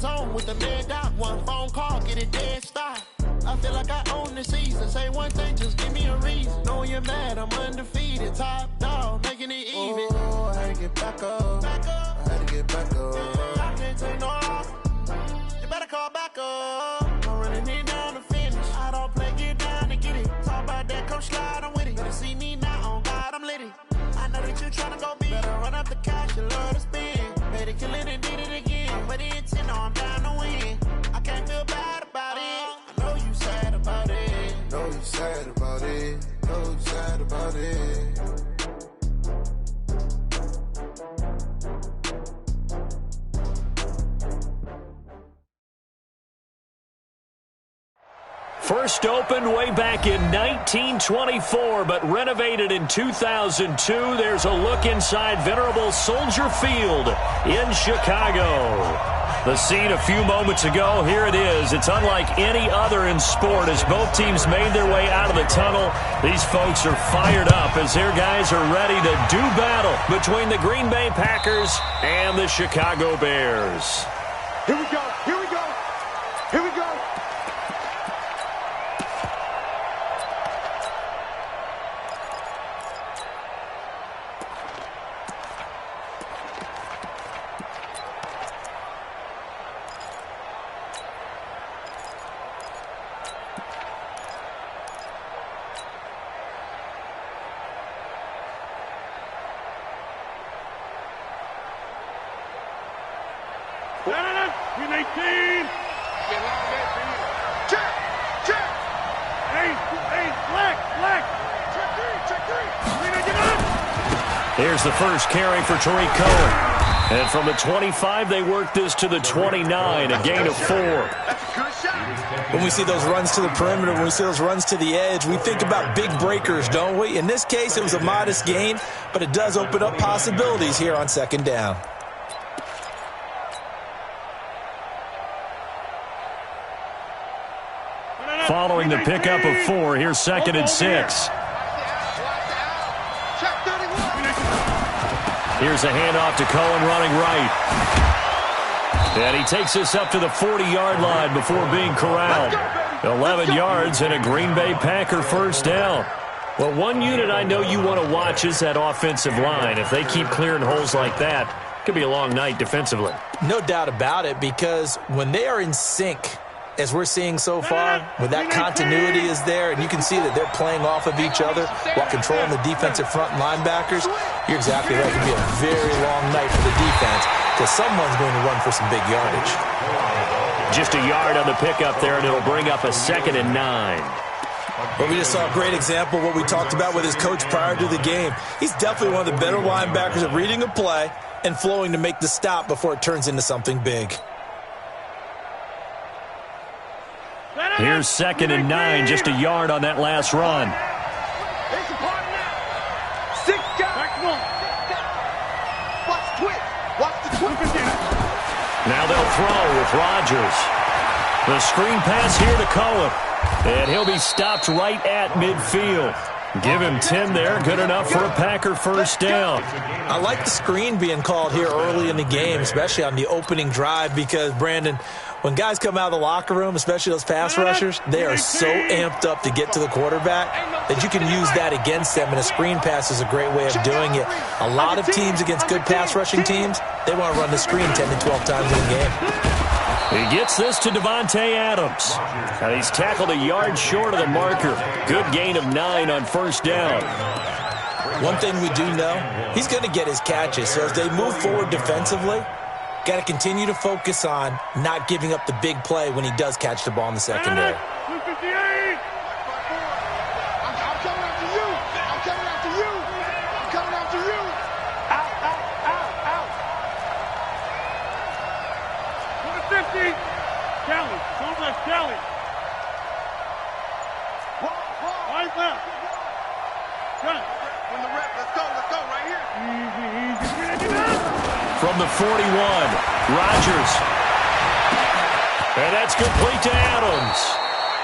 zone with the man doc. One phone call, get it dead stop. I feel like I own the season. Say one thing, just give me a reason. Knowing you're mad, I'm undefeated. Top dog, making it even. Oh, I had to get back up. I had to get back up. I can't take no loss. You better call back up. I'm running it down to finish. I don't play, get down to get it. Talk about that, come slide, I'm with it. Better see me now, on God, I'm litty. I know that you tryna go big. Better run up the cash, you love to spend. Made it, kill it, and did it again. But the intent, no, I'm down to win. I can't feel bad about it. I know you sad about it. Know you sad about it. Know you sad about it. First opened way back in 1924, but renovated in 2002. There's a look inside venerable Soldier Field in Chicago. The scene a few moments ago, here it is. It's unlike any other in sport as both teams made their way out of the tunnel. These folks are fired up as their guys are ready to do battle between the Green Bay Packers and the Chicago Bears. Here we go, here we go, here we go. Here's the first carry for Tariq Cohen. And from the 25, they work this to the 29, a gain of 4. When we see those runs to the perimeter, when we see those runs to the edge, we think about big breakers, don't we? In this case, it was a modest gain, but it does open up possibilities here on second down. Following the pickup of 4, here's second and 6. Here's a handoff to Cohen running right. And he takes us up to the 40-yard line before being corralled. 11 yards and a Green Bay Packer first down. Well, one unit I know you want to watch is that offensive line. If they keep clearing holes like that, it could be a long night defensively. No doubt about it, because when they are in sync, as we're seeing so far, when that continuity is there and you can see that they're playing off of each other while controlling the defensive front linebackers, you're exactly right. It could be a very long night for the defense because someone's going to run for some big yardage. Just a yard on the pickup there, and it'll bring up a 2nd and 9. Well, we just saw a great example of what we talked about with his coach prior to the game. He's definitely one of the better linebackers at reading a play and flowing to make the stop before it turns into something big. Here's 2nd and 9, just a yard on that last run. Now they'll throw with Rodgers. The screen pass here to Cohen. And he'll be stopped right at midfield. Give him 10 there, good enough for a Packer first down. I like the screen being called here early in the game, especially on the opening drive, because, Brandon, when guys come out of the locker room, especially those pass rushers, they are so amped up to get to the quarterback that you can use that against them, and a screen pass is a great way of doing it. A lot of teams against good pass rushing teams, they want to run the screen 10 to 12 times in a game. He gets this to Devontae Adams. And he's tackled a yard short of the marker. Good gain of 9 on first down. One thing we do know, he's going to get his catches. So as they move forward defensively, got to continue to focus on not giving up the big play when he does catch the ball in the secondary. From the 41, Rodgers. And that's complete to Adams.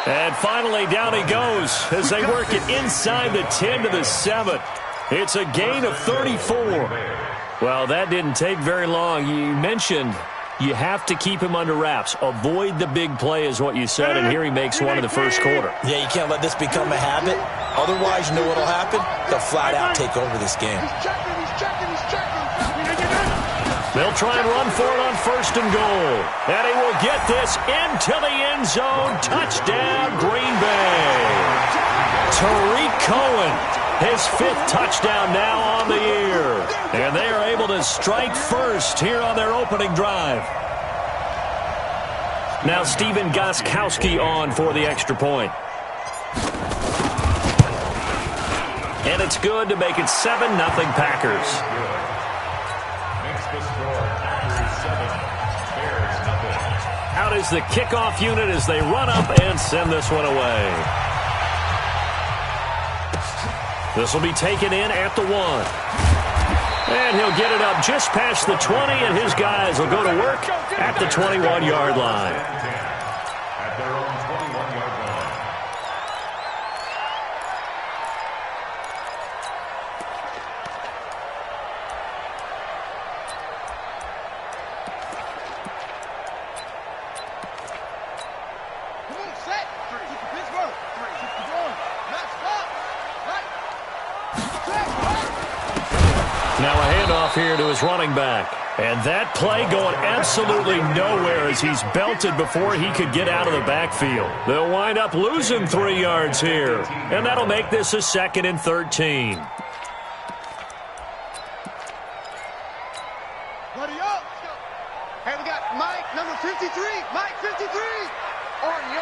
And finally down he goes as they work it inside the 10 to the 7. It's a gain of 34. Well, that didn't take very long. You mentioned You have to keep him under wraps. Avoid the big play is what you said, and here he makes one in the first quarter. Yeah, you can't let this become a habit. Otherwise, you know what will happen? They'll flat out take over this game. He's checking. They'll try and run for it on first and goal. And he will get this into the end zone. Touchdown, Green Bay. Tariq Cohen, his 5th touchdown now on the year. And they are able to strike first here on their opening drive. Now Stephen Gostkowski on for the extra point. And it's good to make it 7-0 Packers. Out is the kickoff unit as they run up and send this one away. This will be taken in at the 1. And he'll get it up just past the 20, and his guys will go to work at the 21-yard line. At their own 21-yard line. Now a handoff here to his running back. And that play going absolutely nowhere as he's belted before he could get out of the backfield. They'll wind up losing 3 yards here. And that'll make this a 2nd and 13. Buddy up. Hey, we got Mike, number 53. Mike, 53. Arnie.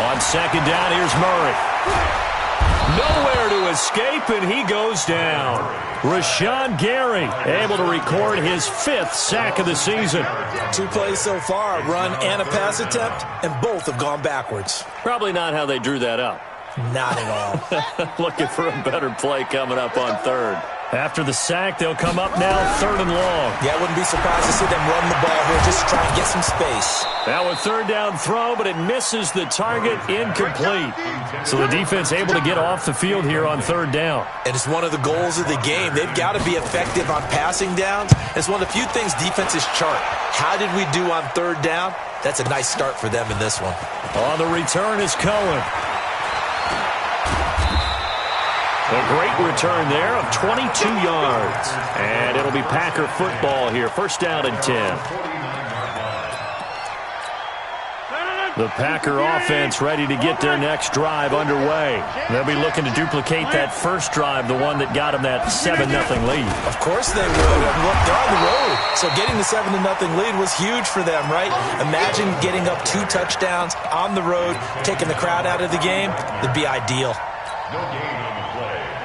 On 2nd down, here's Murray. Nowhere to escape, and he goes down. Rashawn Gary able to record his 5th sack of the season. 2 plays so far, a run and a pass attempt, and both have gone backwards. Probably not how they drew that up. Not at all. Looking for a better play coming up on 3rd. After the sack, they'll come up now 3rd and long. Yeah, I wouldn't be surprised to see them run the ball here just to try and get some space. Now a 3rd down throw, but it misses the target, incomplete. So the defense able to get off the field here on 3rd down. And it's one of the goals of the game. They've got to be effective on passing downs. It's one of the few things defenses chart. How did we do on 3rd down? That's a nice start for them in this one. On the return is Cohen. A great return there of 22 yards. And it'll be Packer football here. 1st down and 10. The Packer offense ready to get their next drive underway. They'll be looking to duplicate that first drive, the one that got them that 7-0 lead. Of course they would. Look, they're on the road. So getting the 7-0 lead was huge for them, right? Imagine getting up 2 touchdowns on the road, taking the crowd out of the game. It'd be ideal.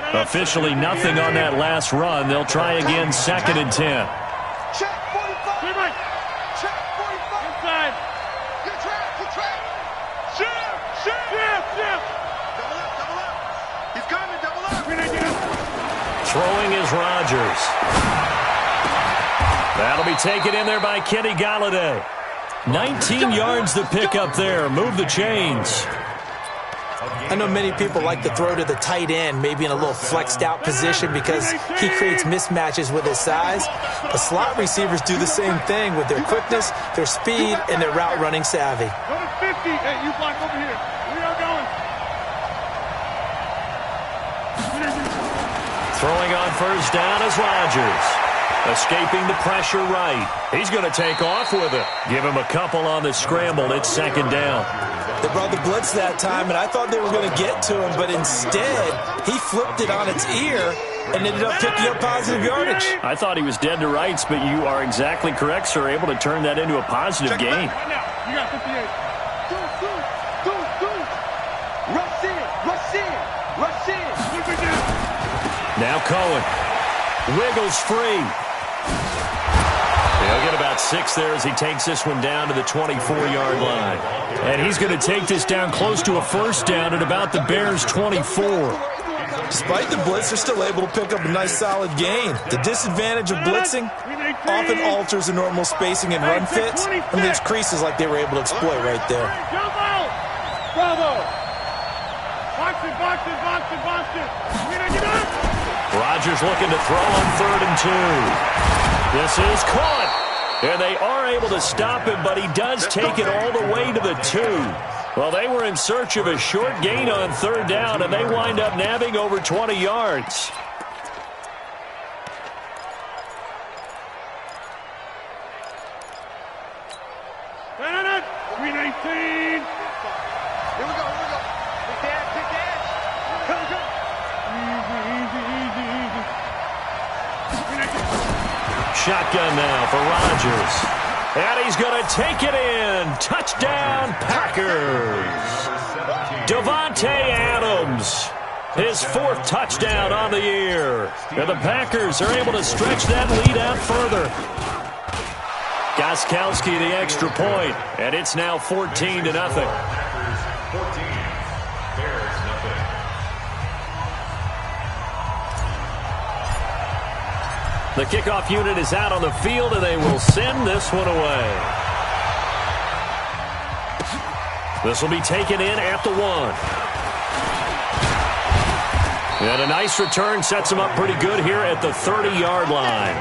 Officially nothing on that last run. They'll try again 2nd and 10. Check 45. Check 45. Inside. Good track. Shift. Double up. He's coming, double up. Throwing is Rodgers. That'll be taken in there by Kenny Galladay. 19 yards to pick up there. Move the chains. I know many people like to throw to the tight end, maybe in a little flexed out position because he creates mismatches with his size. But slot receivers do the same thing with their quickness, their speed, and their route running savvy. Go to 50. Hey, you block over here. We are going. Throwing on 1st down is Rodgers. Escaping the pressure right. He's going to take off with it. Give him a couple on the scramble. It's 2nd down. They brought the blitz that time, and I thought they were going to get to him, but instead, he flipped it on its ear and ended up picking up positive yardage. I thought he was dead to rights, but you are exactly correct, sir. Able to turn that into a positive gain. Right now. You got 58. Do. Rush in. Now Cohen. Wiggles free. He'll get about 6 there as he takes this one down to the 24-yard line. And he's going to take this down close to a 1st down at about the Bears' 24. Despite the blitz, they're still able to pick up a nice solid gain. The disadvantage of blitzing often alters the normal spacing and run fits and leaves creases like they were able to exploit right there. Jump out. Bravo. Box it. Rodgers looking to throw on 3rd and 2. This is caught. And they are able to stop him, but he does take it all the way to the 2. Well, they were in search of a short gain on 3rd down, and they wind up nabbing over 20 yards. Shotgun now for Rodgers. And he's going to take it in. Touchdown, Packers. Davante Adams, his 4th touchdown on the year. And the Packers are able to stretch that lead out further. Gostkowski the extra point, and it's now 14-0. The kickoff unit is out on the field, and they will send this one away. This will be taken in at the 1. And a nice return sets them up pretty good here at the 30-yard line.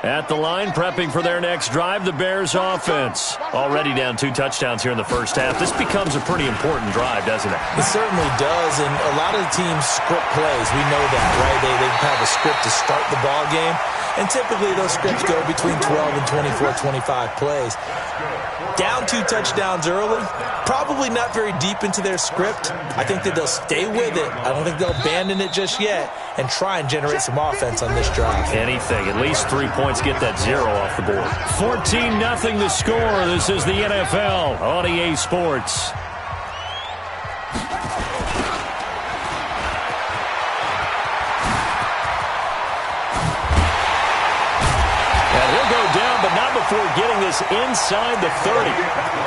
At the line, prepping for their next drive, the Bears offense. Already down 2 touchdowns here in the first half. This becomes a pretty important drive, doesn't it? It certainly does, and a lot of the teams script plays. We know that, right? They have a script to start the ball game, and typically those scripts go between 12 and 24, 25 plays. Down 2 touchdowns early, probably not very deep into their script. I think that they'll stay with it. I don't think they'll abandon it just yet and try and generate some offense on this drive. Anything, at least 3 points, get that 0 off the board. 14-0 the score. This is the NFL on EA Sports. But not before getting this inside the 30.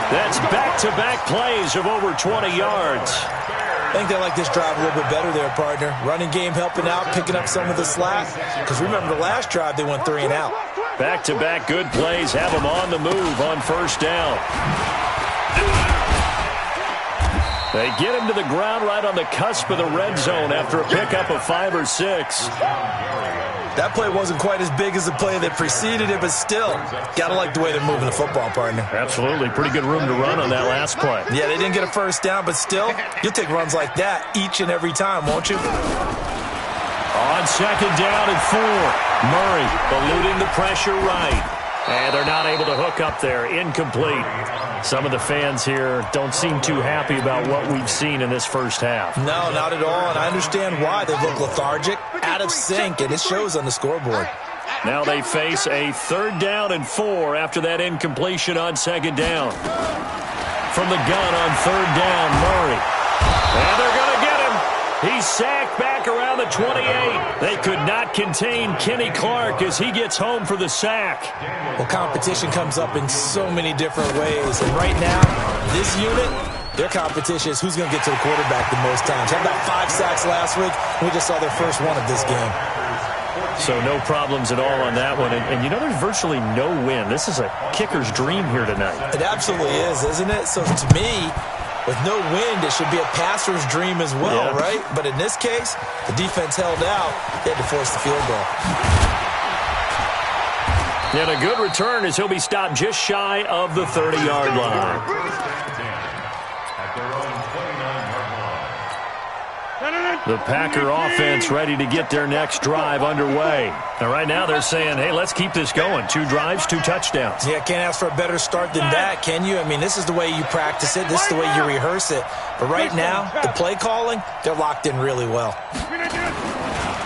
That's back-to-back plays of over 20 yards. I think they like this drive a little bit better there, partner. Running game helping out, picking up some of the slack. Because remember the last drive, they went 3 and out. Back-to-back good plays have them on the move on 1st down. They get him to the ground right on the cusp of the red zone after a pickup of 5 or 6. That play wasn't quite as big as the play that preceded it, but still, got to like the way they're moving the football, partner. Absolutely. Pretty good room to run on that last play. Yeah, they didn't get a 1st down, but still, you'll take runs like that each and every time, won't you? On 2nd down and 4. Murray eluding the pressure right. And they're not able to hook up there. Incomplete. Some of the fans here don't seem too happy about what we've seen in this first half. No, not at all, and I understand why. They look lethargic, out of sync, and it shows on the scoreboard. Now they face a 3rd down and 4 after that incompletion on 2nd down. From the gun on 3rd down, Murray. And they're going to get him. He's sacked back around the 28. They could not contain Kenny Clark as he gets home for the sack. Well, competition comes up in so many different ways. And right now, this unit, their competition is who's going to get to the quarterback the most times. Had about 5 sacks last week. We just saw their first one of this game. So no problems at all on that one. And you know, there's virtually no win. This is a kicker's dream here tonight. It absolutely is, isn't it? So to me, with no wind, it should be a passer's dream as well, right? But in this case, the defense held out. They had to force the field goal. And a good return as he'll be stopped just shy of the 30-yard line. The Packer offense ready to get their next drive underway. And right now they're saying, hey, let's keep this going. 2 drives, 2 touchdowns. Yeah, can't ask for a better start than that, can you? I mean, this is the way you practice it. This is the way you rehearse it. But right now, the play calling, they're locked in really well.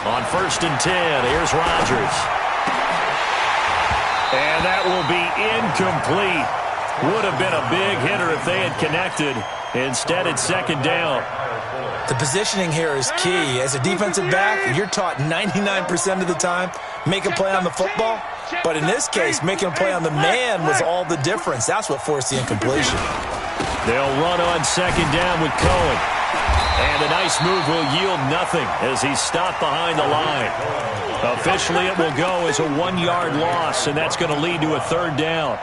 On 1st and 10, here's Rodgers. And that will be incomplete. Would have been a big hitter if they had connected. Instead, it's 2nd down. The positioning here is key. As a defensive back, you're taught 99% of the time, make a play on the football. But in this case, making a play on the man was all the difference. That's what forced the incompletion. They'll run on second down with Cohen. And a nice move will yield nothing as he's stopped behind the line. Officially, it will go as a 1-yard loss, and that's going to lead to a third down.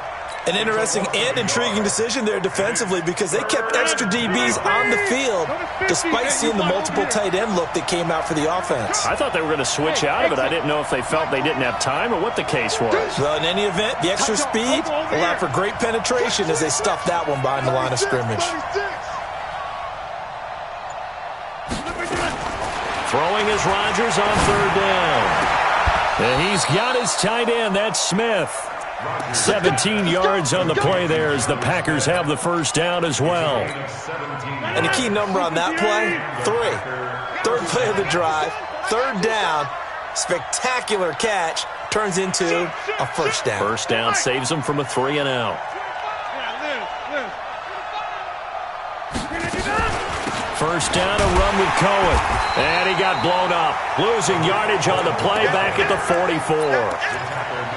An interesting and intriguing decision there defensively because they kept extra DBs on the field despite seeing the multiple tight end look that came out for the offense. I thought they were going to switch out of it. I didn't know if they felt they didn't have time or what the case was. Well, in any event, the extra speed allowed for great penetration as they stuffed that one behind the line of scrimmage. Throwing is Rodgers on third down. And he's got his tight end. That's Smith. 17 yards on the play there as the Packers have the first down as well. And the key number on that play, 3. Third play of the drive, third down, spectacular catch, turns into a first down. First down saves them from a 3 and out. First down, a run with Cohen. And he got blown up. Losing yardage on the play back at the 44.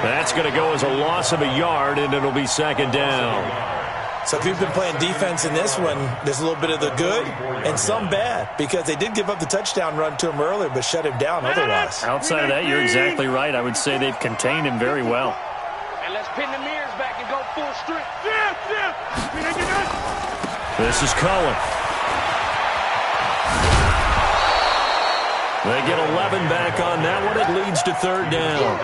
That's going to go as a loss of a yard, and it'll be second down. So if you've been playing defense in this one, there's a little bit of the good and some bad because they did give up the touchdown run to him earlier but shut him down otherwise. Outside of that, you're exactly right. I would say they've contained him very well. And let's pin the mirrors back and go full strength. This is Cohen. They get 11 back on that one. It leads to third down.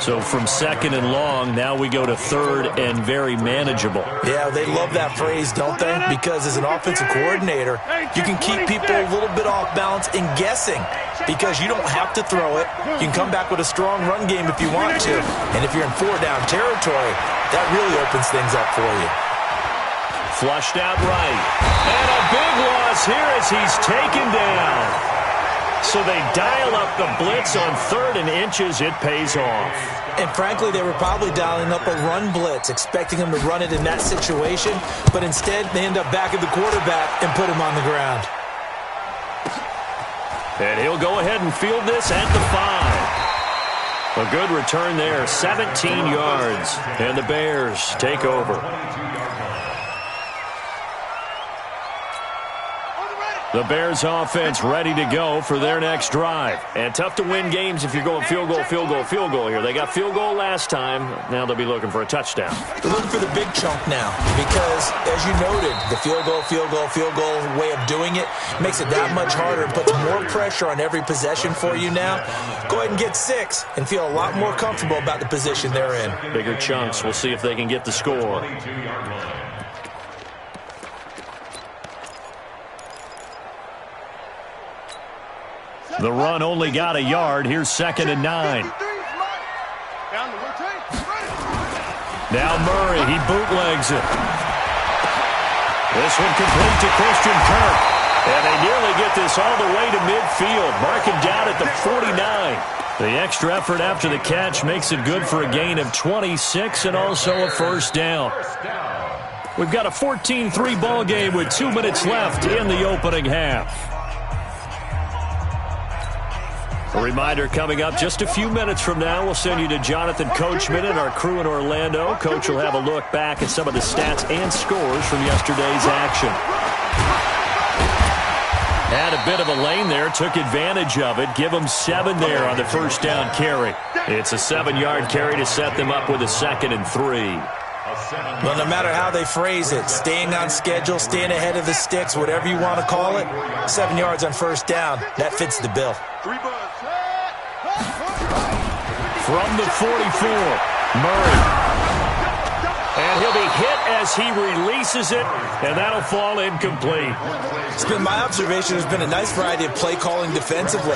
So from second and long, now we go to third and very manageable. Yeah, they love that phrase, don't they? Because as an offensive coordinator, you can keep people a little bit off balance and guessing because you don't have to throw it. You can come back with a strong run game if you want to. And if you're in 4-down territory, that really opens things up for you. Flushed out right. And a big loss here as he's taken down. So they dial up the blitz on 3rd and inches. It pays off. And frankly, they were probably dialing up a run blitz, expecting him to run it in that situation. But instead, they end up back at the quarterback and put him on the ground. And he'll go ahead and field this at the 5. A good return there, 17 yards. And the Bears take over. The Bears offense ready to go for their next drive. And tough to win games if you're going field goal, field goal, field goal here. They got field goal last time. Now they'll be looking for a touchdown. They're looking for the big chunk now because, as you noted, the field goal, field goal, field goal way of doing it makes it that much harder and puts more pressure on every possession for you now. Go ahead and get 6 and feel a lot more comfortable about the position they're in. Bigger chunks. We'll see if they can get the score. The run only got a yard. Here's 2nd and 9. Now Murray, he bootlegs it. This one complete to Christian Kirk. And they nearly get this all the way to midfield. Mark him down at the 49. The extra effort after the catch makes it good for a gain of 26 and also a first down. We've got a 14-3 ball game with 2 minutes left in the opening half. A reminder coming up just a few minutes from now, we'll send you to Jonathan Coachman and our crew in Orlando. Coach will have a look back at some of the stats and scores from yesterday's action. Had a bit of a lane there, took advantage of it. Give them 7 there on the first down carry. It's a 7-yard carry to set them up with a 2nd and 3. Well, no matter how they phrase it, staying on schedule, staying ahead of the sticks, whatever you want to call it, 7 yards on first down, that fits the bill. From the 44, Murray. And he'll be hit as he releases it, and that'll fall incomplete. It's been my observation. There's been a nice variety of play calling defensively.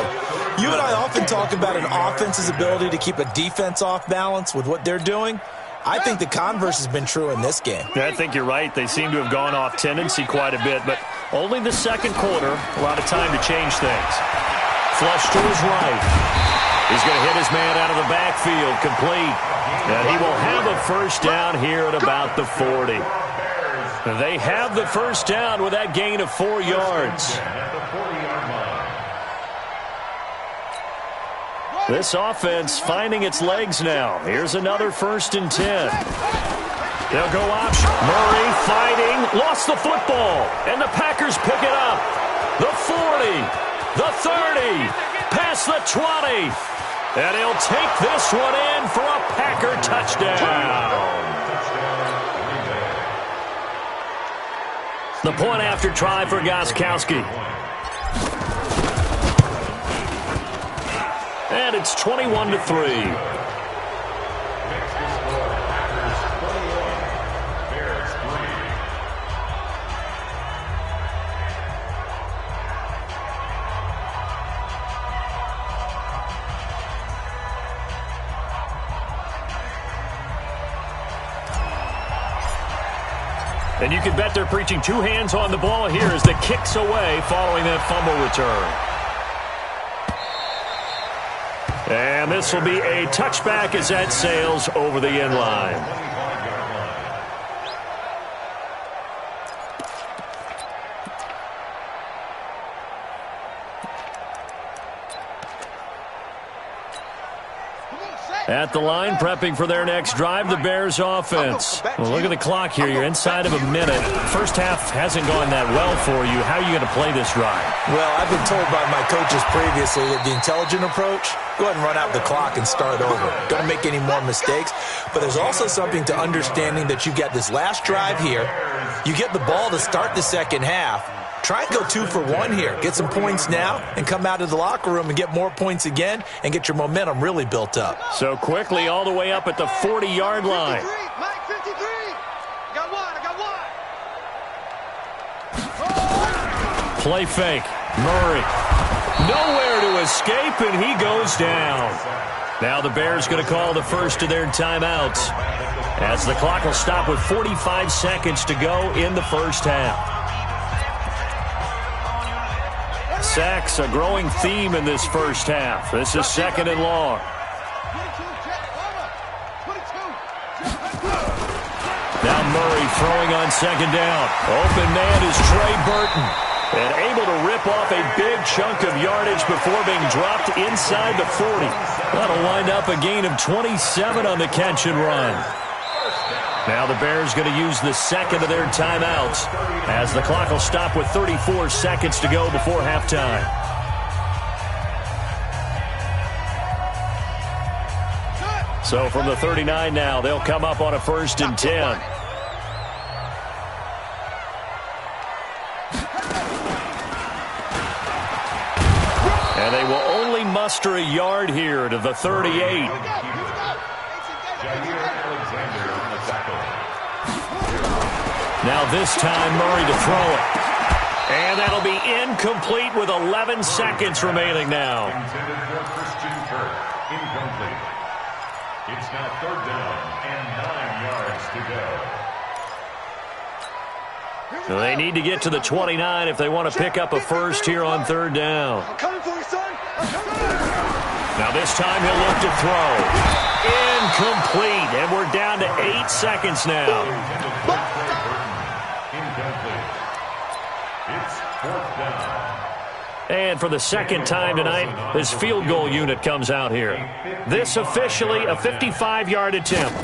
You and I often talk about an offense's ability to keep a defense off balance with what they're doing. I think the converse has been true in this game. I think you're right. They seem to have gone off tendency quite a bit, but only the second quarter, a lot of time to change things. Flush to his right. He's going to hit his man out of the backfield, complete. And he will have a first down here at about the 40. They have the first down with that gain of 4 yards. This offense finding its legs now. Here's another 1st and 10. They'll go option. Murray fighting. Lost the football. And the Packers pick it up. The 40. The 30. Past the 20. And he'll take this one in for a Packer touchdown. The point after try for Gostkowski. And it's 21-3. And you can bet they're preaching two hands on the ball here as the kick's away following that fumble return. And this will be a touchback as that sails over the end line. At the line, prepping for their next drive, the Bears offense. Well, look at the clock here. You're inside of a minute. First half hasn't gone that well for you. How are you going to play this drive? Well, I've been told by my coaches previously that the intelligent approach, go ahead and run out the clock and start over. Don't make any more mistakes. But there's also something to understanding that you get this last drive here. You get the ball to start the second half. Try and go 2 for 1 here. Get some points now and come out of the locker room and get more points again and get your momentum really built up. So quickly all the way up at the 40-yard line. 53, Mike, 53. I got one. Play fake. Murray. Nowhere to escape, and he goes down. Now the Bears going to call the first of their timeouts as the clock will stop with 45 seconds to go in the first half. Sacks, a growing theme in this first half. This is second and long. Now Murray throwing on second down. Open man is Trey Burton. And able to rip off a big chunk of yardage before being dropped inside the 40. That'll wind up a gain of 27 on the catch and run. Now the Bears going to use the second of their timeouts as the clock will stop with 34 seconds to go before halftime. So from the 39 now, they'll come up on a 1st and 10. And they will only muster a yard here to the 38. Now this time Murray to throw it. And that'll be incomplete with 11 seconds remaining now. Incomplete. It's now 3rd down and 9 yards to go. So they need to get to the 29 if they want to pick up a first here on 3rd down. I'm coming for you, son. I'm coming. Now this time he'll look to throw. Incomplete. And we're down to 8 seconds now. And for the second time tonight, this field goal unit comes out here. This officially a 55-yard attempt.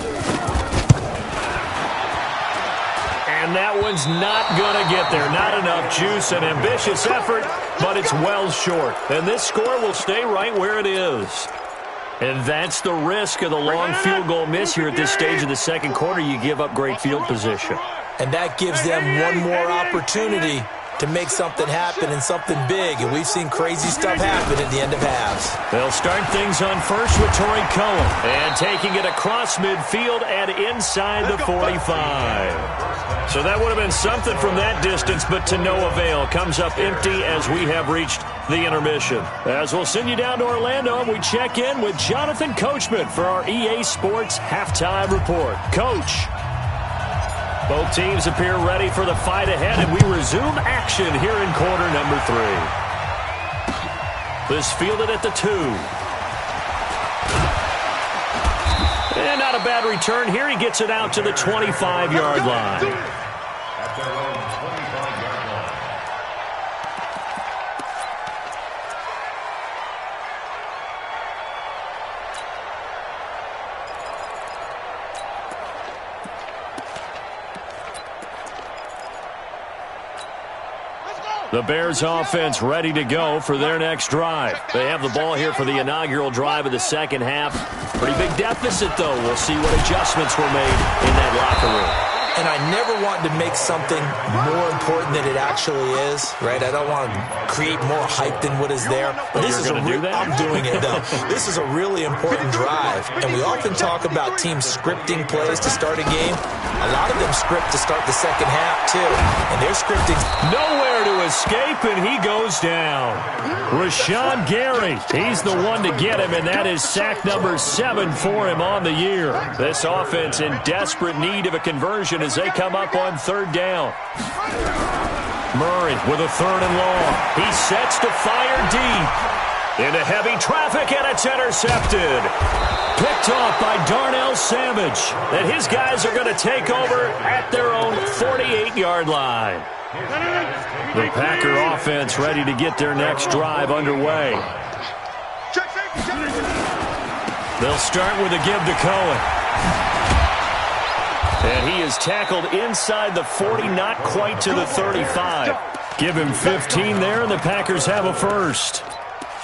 And that one's not going to get there. Not enough juice, an ambitious effort, but it's well short. And this score will stay right where it is. And that's the risk of the long field goal miss here at this stage of the second quarter. You give up great field position. And that gives them one more opportunity to make something happen and something big. And we've seen crazy stuff happen at the end of halves. They'll start things on first with Torrey Cohen. And taking it across midfield and inside the 45. So that would have been something from that distance, but to no avail. Comes up empty as we have reached the intermission. As we'll send you down to Orlando, we check in with Jonathan Coachman for our EA Sports Halftime Report. Coach. Both teams appear ready for the fight ahead, and we resume action here in quarter number 3. This fielded at the 2. And not a bad return here. He gets it out to the 25-yard line. At their own 25-yard line. The Bears offense ready to go for their next drive. They have the ball here for the inaugural drive of the second half. Pretty big deficit, though. We'll see what adjustments were made in that locker room. And I never want to make something more important than it actually is, right? I don't want to create more hype than what is there. But this is I'm doing it, though. This is a really important drive. And we often talk about teams scripting plays to start a game. A lot of them script to start the second half, too. And they're scripting. Nowhere to escape, and he goes down. Rashawn Gary, he's the one to get him, and that is sack number 7 for him on the year. This offense in desperate need of a conversion as they come up on third down. Murray with a 3rd and long. He sets to fire deep. Into heavy traffic, and it's intercepted. Picked off by Darnell Savage. And his guys are going to take over at their own 48-yard line. The Packer offense ready to get their next drive underway. They'll start with a give to Cohen. And he is tackled inside the 40, not quite to the 35. Give him 15 there, and the Packers have a first.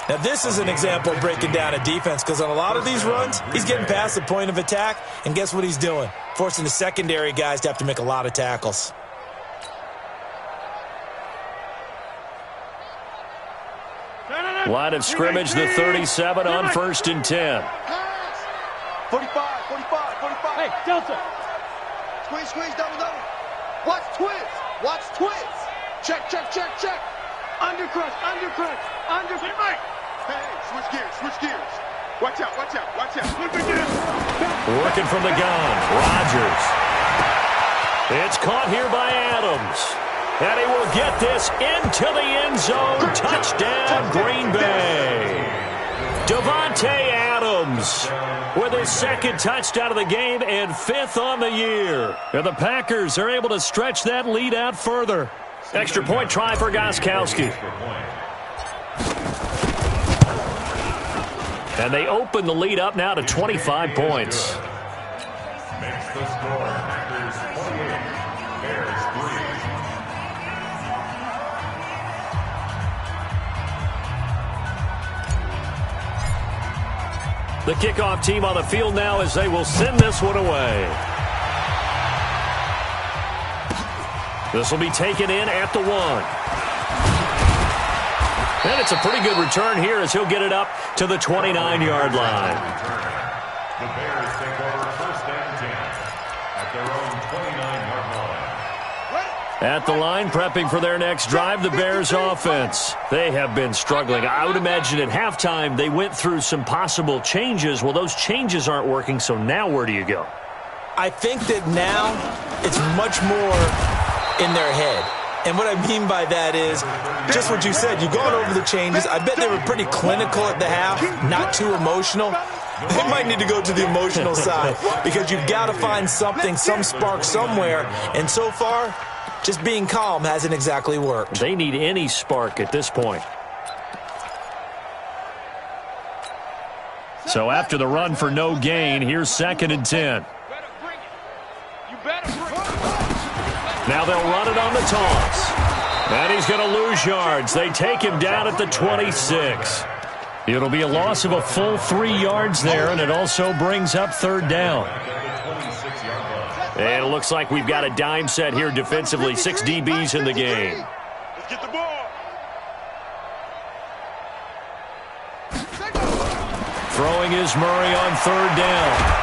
Now, this is an example of breaking down a defense, because on a lot of these runs, he's getting past the point of attack, and guess what he's doing? Forcing the secondary guys to have to make a lot of tackles. Line of scrimmage, the 37 on 1st and 10. 45. Hey, Delta. Squeeze, double. Watch twist. Check. Undercrush. Hey, switch gears. Watch out. Working from the gun, Rodgers. It's caught here by Adams. And he will get this into the end zone. Touchdown, Green Bay. Davante Adams with his 2nd touchdown of the game and 5th on the year. And the Packers are able to stretch that lead out further. Extra point try for Gostkowski. And they open the lead up now to 25 points. Makes the score Packers 28, Bears 3. The kickoff team on the field now as they will send this one away. This will be taken in at the 1. And it's a pretty good return here as he'll get it up to the 29-yard line. The Bears take over 1st and 10 at their own 29-yard line. At the line, prepping for their next drive, the Bears offense. They have been struggling. I would imagine at halftime they went through some possible changes. Well, those changes aren't working, so now where do you go? I think that now it's much more in their head. And what I mean by that is just what you said. You've gone over the changes. I bet they were pretty clinical at the half, not too emotional. They might need to go to the emotional side because you've got to find something, some spark somewhere. And so far, just being calm hasn't exactly worked. They need any spark at this point. So after the run for no gain, here's 2nd and 10. Now they'll run it on the toss. And he's going to lose yards. They take him down at the 26. It'll be a loss of a full 3 yards there, and it also brings up 3rd down. And it looks like we've got a dime set here defensively. 6 DBs in the game. Let's get the ball. Throwing is Murray on 3rd down.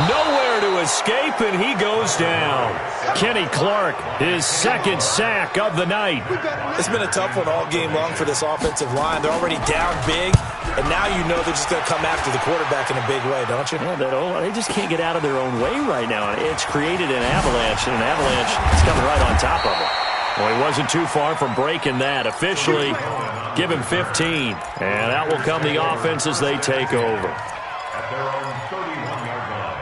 Nowhere to escape, and he goes down. Kenny Clark, his 2nd sack of the night. It's been a tough one all game long for this offensive line. They're already down big, and now you know they're just going to come after the quarterback in a big way, don't you? Yeah, they just can't get out of their own way right now. It's created an avalanche, and an avalanche is coming right on top of them. Well, he wasn't too far from breaking that. Officially, give him 15, and out will come the offense as they take over. At their own 31-yard line.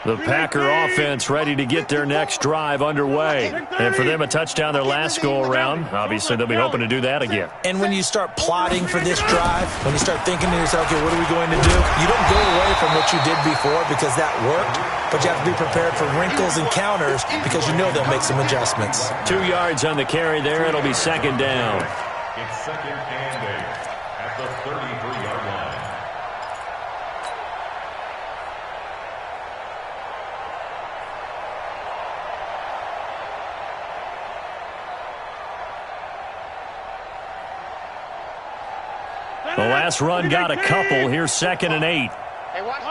The Packer offense ready to get their next drive underway. And for them, a touchdown their last go-around. Obviously, they'll be hoping to do that again. And when you start plotting for this drive, when you start thinking to yourself, okay, what are we going to do? You don't go away from what you did before because that worked, but you have to be prepared for wrinkles and counters because you know they'll make some adjustments. 2 yards on the carry there. It'll be second down. It's second and 8 at the 33-yard line. The last run got a couple. Here's second and 8. Hey, watch.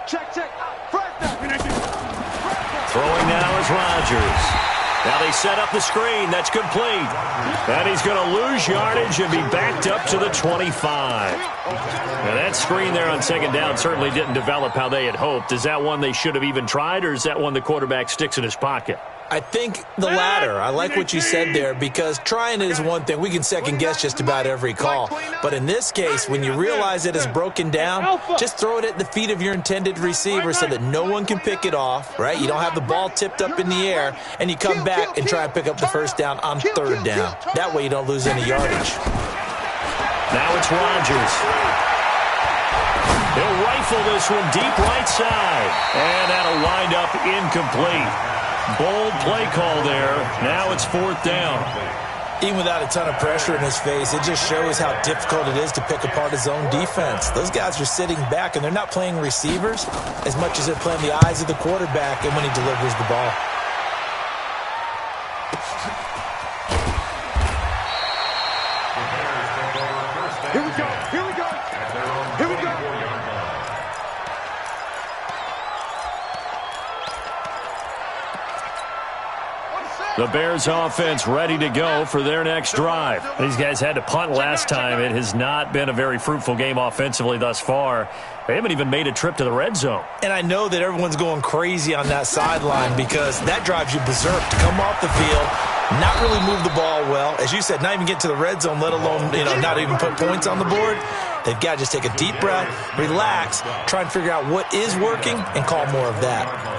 Check. First down. Throwing now is Rodgers. Now they set up the screen. That's complete. And he's going to lose yardage and be backed up to the 25. Now that screen there on second down certainly didn't develop how they had hoped. Is that one they should have even tried, or is that one the quarterback sticks in his pocket? I think the latter. I like what you said there because trying it is one thing. We can second guess just about every call. But in this case, when you realize it is broken down, just throw it at the feet of your intended receiver so that no one can pick it off, right? You don't have the ball tipped up in the air, and you come back and try and pick up the first down on third down. That way you don't lose any yardage. Now it's Rodgers. He'll rifle this one deep right side. And that'll wind up incomplete. Bold play call there. Now it's fourth down. Even without a ton of pressure in his face, it just shows how difficult it is to pick apart his own defense. Those guys are sitting back, and they're not playing receivers as much as they're playing the eyes of the quarterback and when he delivers the ball. Here we go. The Bears offense ready to go for their next drive. These guys had to punt last time. It has not been a very fruitful game offensively thus far. They haven't even made a trip to the red zone. And I know that everyone's going crazy on that sideline because that drives you berserk to come off the field, not really move the ball well. As you said, not even get to the red zone, let alone, not even put points on the board. They've got to just take a deep breath, relax, try and figure out what is working, and call more of that.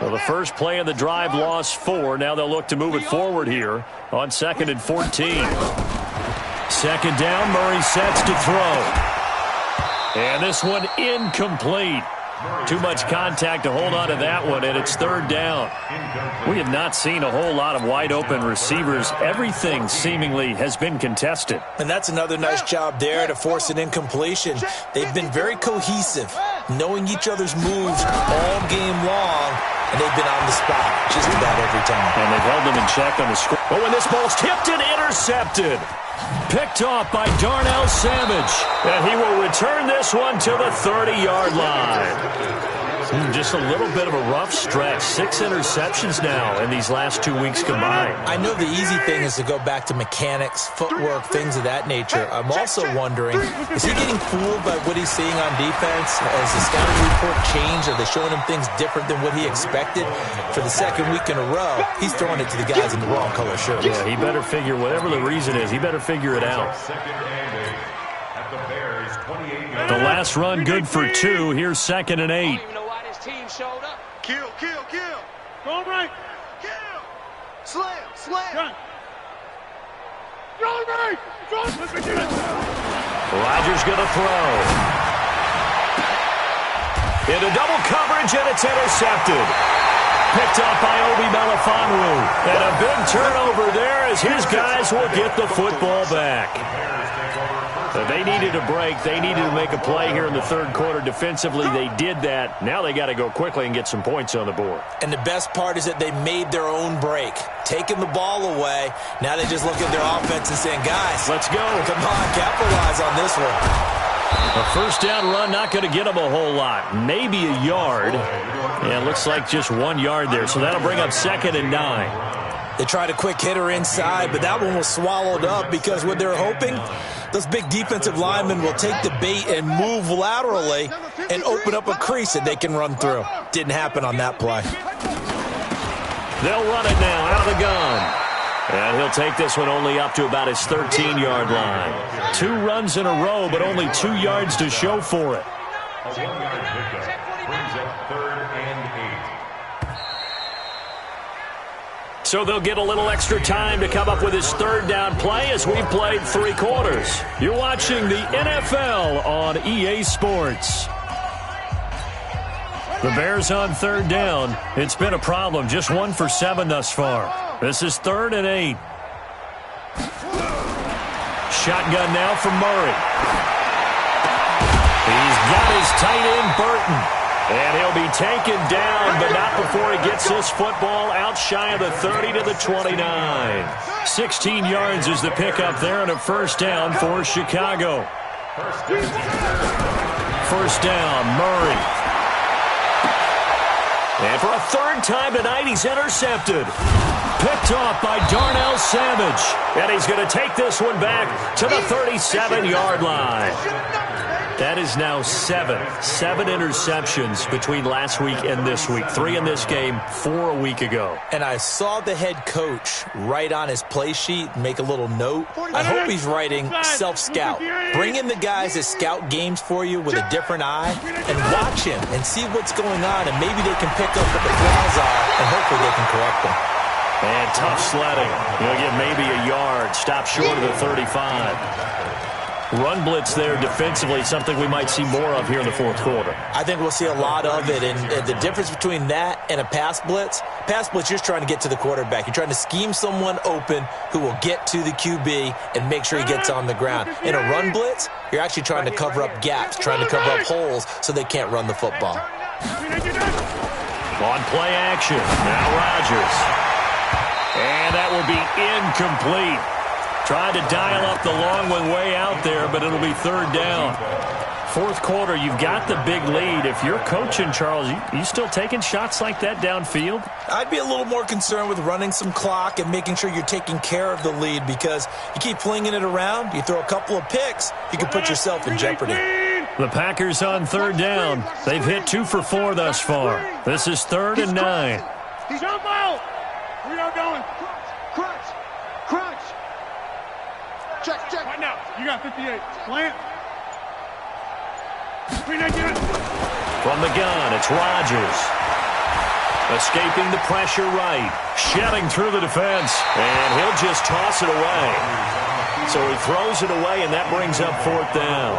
Well, the first play of the drive lost 4. Now they'll look to move it forward here on 2nd and 14. Second down, Murray sets to throw. And this one incomplete. Too much contact to hold on to that one, and it's third down. We have not seen a whole lot of wide-open receivers. Everything seemingly has been contested. And that's another nice job there to force an incompletion. They've been very cohesive, knowing each other's moves all game long, and they've been on the spot just about every time. And they've held them in check on the score. But when this ball's tipped and intercepted, picked off by Darnell Savage. And he will return this one to the 30-yard line. Just a little bit of a rough stretch. 6 interceptions now in these last 2 weeks combined. I know the easy thing is to go back to mechanics, footwork, things of that nature. I'm also wondering, is he getting fooled by what he's seeing on defense? Has the scouting report changed? Are they showing him things different than what he expected? For the second week in a row, he's throwing it to the guys in the wrong color shirts. Yeah, he better figure, whatever the reason is, he better figure it out. The last run good for 2. Here's 2nd and 8. Team showed up. Kill. Go right. Kill. Slam. Run. Rodgers going to throw. Into double coverage, and it's intercepted. Picked up by Obi Melifonwu. And a big turnover there as his guys will get the football back. They needed a break. They needed to make a play here in the third quarter. Defensively, they did that. Now they got to go quickly and get some points on the board. And the best part is that they made their own break. Taking the ball away. Now they just look at their offense and saying, guys, let's go. Come on, capitalize on this one. A first down run, not going to get them a whole lot. Maybe a yard. Yeah, it looks like just 1 yard there. So that'll bring up 2nd and 9. They tried a quick hitter inside, but that one was swallowed up because what they're hoping, those big defensive linemen will take the bait and move laterally and open up a crease that they can run through. Didn't happen on that play. They'll run it now out of the gun. And he'll take this one only up to about his 13-yard line. 2 runs in a row, but only 2 yards to show for it. A 1-yard pickup brings up 3rd and 8. So they'll get a little extra time to come up with his 3rd down play as we've played 3 quarters. You're watching the NFL on EA Sports. The Bears on 3rd down. It's been a problem. Just 1 for 7 thus far. This is 3rd and 8. Shotgun now from Murray. He's got his tight end, Burton. And he'll be taken down, but not before he gets this football out shy of the 30 to the 29. 16 yards is the pickup there and a 1st down for Chicago. 1st down, Murray. And for a 3rd time tonight, he's intercepted. Picked off by Darnell Savage. And he's going to take this one back to the 37-yard line. That is now 7 interceptions between last week and this week. 3 in this game, 4 a week ago. And I saw the head coach write on his play sheet, make a little note. I hope he's writing self-scout. Bring in the guys that scout games for you with a different eye and watch him and see what's going on, and maybe they can pick up what the flaws are, and hopefully they can correct them. And tough sledding. He'll get maybe a yard. Stop short of the 35. Run blitz there defensively, something we might see more of here in the 4th quarter. I think we'll see a lot of it, and the difference between that and a pass blitz, you're just trying to get to the quarterback. You're trying to scheme someone open who will get to the QB and make sure he gets on the ground. In a run blitz, you're actually trying to cover up gaps, trying to cover up holes so they can't run the football. On play action, now Rodgers. And that will be incomplete. Trying to dial up the long one way out there, but it'll be 3rd down. 4th quarter, you've got the big lead. If you're coaching, Charles, you still taking shots like that downfield? I'd be a little more concerned with running some clock and making sure you're taking care of the lead, because you keep flinging it around, you throw a couple of picks, you can put yourself in jeopardy. The Packers on 3rd down. They've hit 2 for 4 thus far. This is 3rd and 9. He's on ball. We are going. Crunch. Check. Right now. You got 58. Slant. From the gun, it's Rodgers. Escaping the pressure right. Shedding through the defense. And he'll just toss it away. So he throws it away, and that brings up 4th down.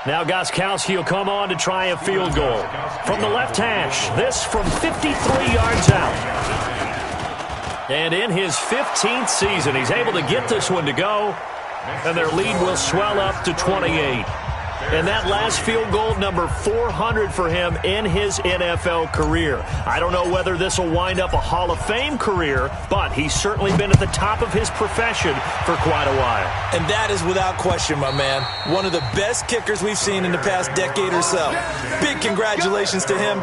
Now Gostkowski will come on to try a field goal. From the left hash, this from 53 yards out. And in his 15th season, he's able to get this one to go, and their lead will swell up to 28. And that last field goal, number 400 for him in his NFL career. I don't know whether this will wind up a Hall of Fame career, but he's certainly been at the top of his profession for quite a while. And that is without question, my man, one of the best kickers we've seen in the past decade or so. Big congratulations to him.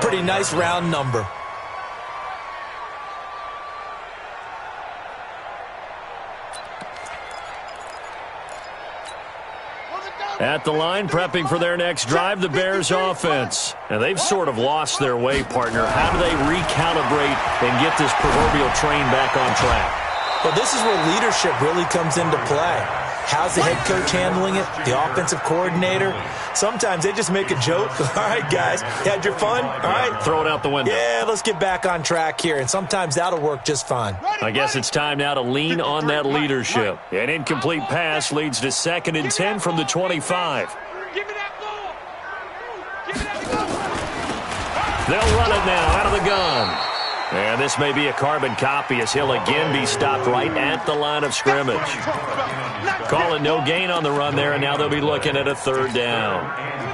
Pretty nice round number. At the line, prepping for their next drive, the Bears offense. And they've sort of lost their way, partner. How do they recalibrate and get this proverbial train back on track? Well, this is where leadership really comes into play. How's the head coach handling it? The offensive coordinator? Sometimes they just make a joke. All right, guys, you had your fun? All right. Throw it out the window. Yeah, let's get back on track here. And sometimes that'll work just fine. I guess it's time now to lean on that leadership. An incomplete pass leads to 2nd and 10 from the 25. Give me that ball. Give me that ball. They'll run it now out of the gun. And this may be a carbon copy as he'll again be stopped right at the line of scrimmage. Call it no gain on the run there, and now they'll be looking at a 3rd down.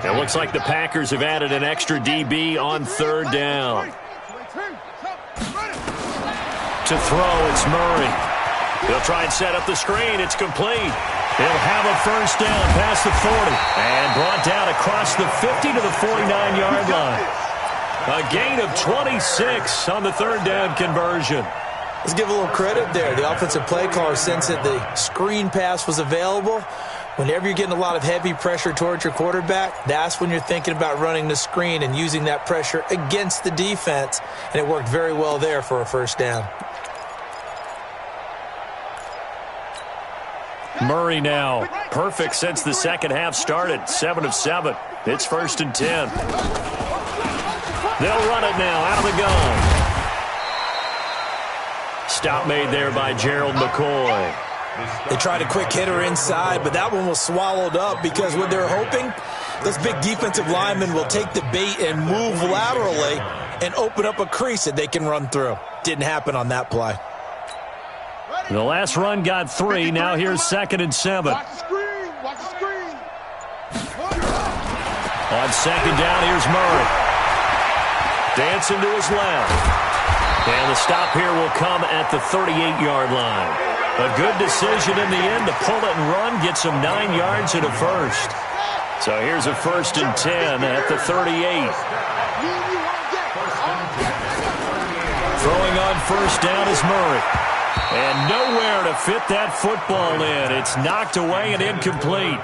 It looks like the Packers have added an extra DB on 3rd down. To throw, it's Murray. He'll try and set up the screen. It's complete. He'll have a 1st down past the 40 and brought down across the 50 to the 49-yard line. A gain of 26 on the 3rd down conversion. Let's give a little credit there. The offensive play caller sensed that the screen pass was available. Whenever you're getting a lot of heavy pressure towards your quarterback, that's when you're thinking about running the screen and using that pressure against the defense, and it worked very well there for a first down. Murray now, perfect since the second half started, 7 of 7. It's 1st and 10. They'll run it now out of the gun. Stop made there by Gerald McCoy. They tried a quick hitter inside, but that one was swallowed up because what they're hoping, those big defensive linemen will take the bait and move laterally and open up a crease that they can run through. Didn't happen on that play. The last run got 3. Now here's 2nd and 7. Watch the screen. Watch the screen. On 2nd down, here's Murray. Dancing to his left. And the stop here will come at the 38-yard line. A good decision in the end to pull it and run, get some 9 yards and a first. So here's a 1st and 10 at the 38. Throwing on 1st down is Murray. And nowhere to fit that football in. It's knocked away and incomplete.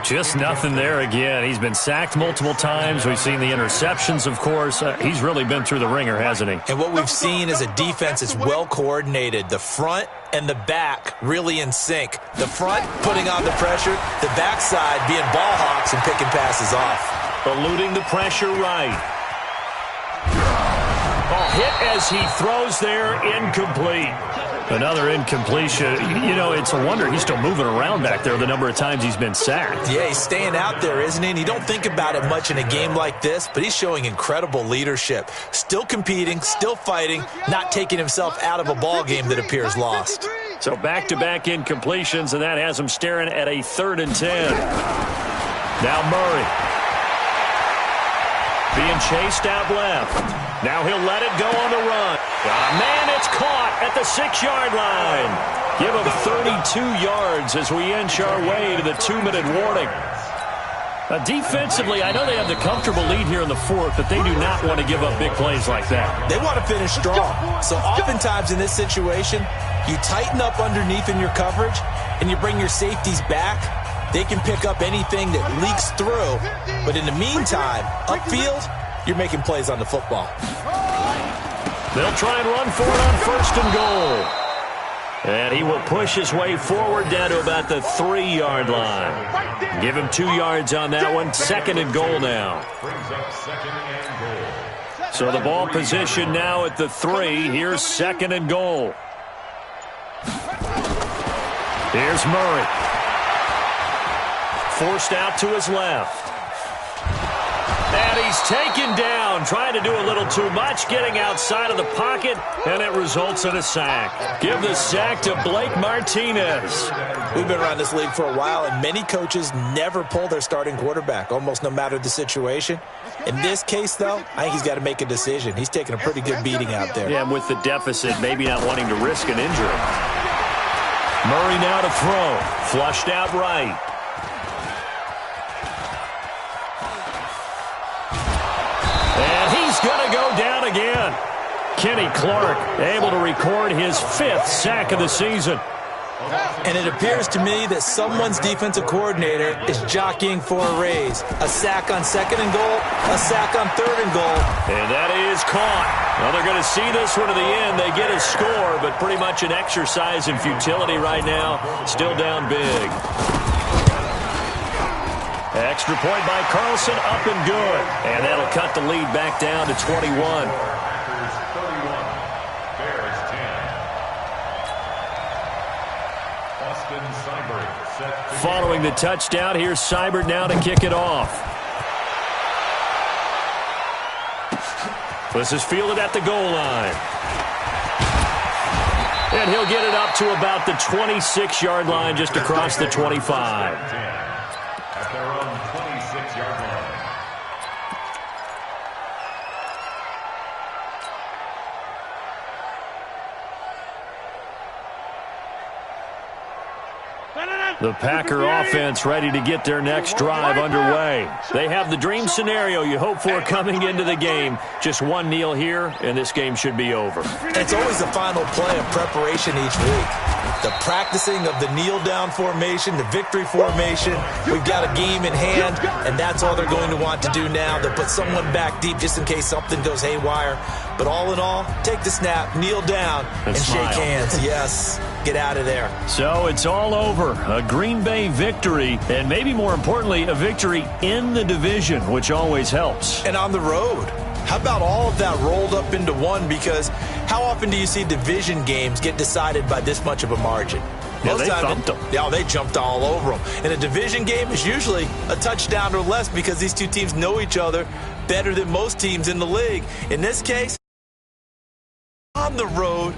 Just nothing there again. He's been sacked multiple times. We've seen the interceptions, of course. He's really been through the ringer, hasn't he? And what we've seen is a defense that's well coordinated. The front and the back really in sync. The front putting on the pressure, the backside being ball hawks and picking passes off. Eluding the pressure right. Hit as he throws there, incomplete. Another incompletion. You know, it's a wonder he's still moving around back there the number of times he's been sacked. Yeah, he's staying out there, isn't he? And you don't think about it much in a game like this, but he's showing incredible leadership. Still competing, still fighting, not taking himself out of a ball game that appears lost. So back-to-back incompletions, and that has him staring at a 3rd and 10. Now Murray. Being chased out left. Now he'll let it go on the run. Man, it's caught at the 6-yard line. Give him 32 yards as we inch our way to the 2-minute warning. Defensively, I know they have the comfortable lead here in the 4th, but they do not want to give up big plays like that. They want to finish strong. So oftentimes in this situation, you tighten up underneath in your coverage, and you bring your safeties back. They can pick up anything that leaks through. But in the meantime, upfield, you're making plays on the football. They'll try and run for it on 1st and goal. And he will push his way forward down to about the 3-yard line. Give him 2 yards on that one. 2nd and goal now. So the ball position now at the 3. Here's 2nd and goal. Here's Murray. Forced out to his left. And he's taken down, trying to do a little too much, getting outside of the pocket, and it results in a sack. Give the sack to Blake Martinez. We've been around this league for a while, and many coaches never pull their starting quarterback, almost no matter the situation. In this case, though, I think he's got to make a decision. He's taking a pretty good beating out there. Yeah, with the deficit, maybe not wanting to risk an injury. Murray now to throw. Flushed out right. Going to go down again. Kenny Clark able to record his 5th sack of the season. And it appears to me that someone's defensive coordinator is jockeying for a raise. A sack on 2nd and goal, a sack on 3rd and goal. And that is caught. Well, they're going to see this one to the end. They get a score, but pretty much an exercise in futility right now. Still down big. Extra point by Carlson, up and good. And that'll cut the lead back down to 21. Following the touchdown, here's Seibert now to kick it off. This is fielded at the goal line. And he'll get it up to about the 26-yard line, just across the 25. At their own 26-yard line. The Packer offense ready to get their next drive underway. They have the dream scenario you hope for coming into the game. Just one kneel here, and this game should be over. It's always the final play of preparation each week. the practicing of the kneel-down formation, the victory formation. We've got a game in hand, and that's all they're going to want to do now. They'll put someone back deep just in case something goes haywire. But all in all, take the snap, kneel down, and shake hands. Yes, get out of there. So it's all over. A Green Bay victory, and maybe more importantly, a victory in the division, which always helps. And on the road. How about all of that rolled up into one? Because how often do you see division games get decided by this much of a margin? Yeah, they thumped them. Yeah, they jumped all over them. And a division game is usually a touchdown or less because these two teams know each other better than most teams in the league. In this case, on the road,